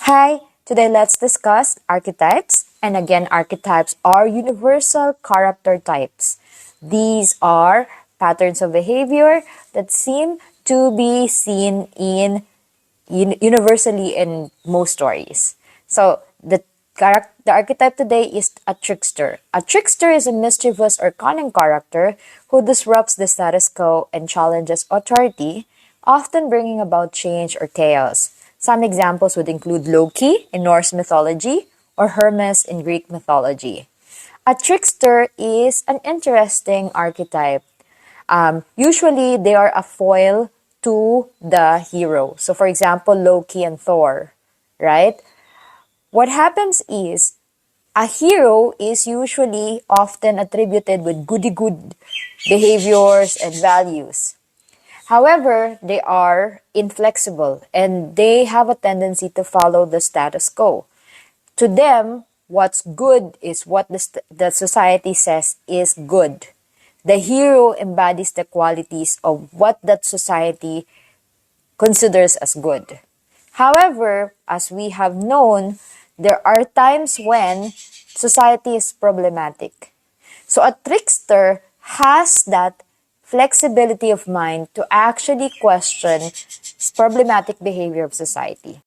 Hi, today let's discuss archetypes. And again, archetypes are universal character types. These are patterns of behavior that seem to be seen universally in most stories. So the archetype today is a trickster. A trickster is a mischievous or cunning character who disrupts the status quo and challenges authority, often bringing about change or chaos. Some examples would include Loki in Norse mythology or Hermes in Greek mythology. A trickster is an interesting archetype. Usually, they are a foil to the hero. So, for example, Loki and Thor, right? What happens is a hero is usually often attributed with goody good behaviors and values. However, they are inflexible and they have a tendency to follow the status quo. To them, what's good is what the society says is good. The hero embodies the qualities of what that society considers as good. However, as we have known, there are times when society is problematic. So a trickster has that flexibility of mind to actually question problematic behavior of society.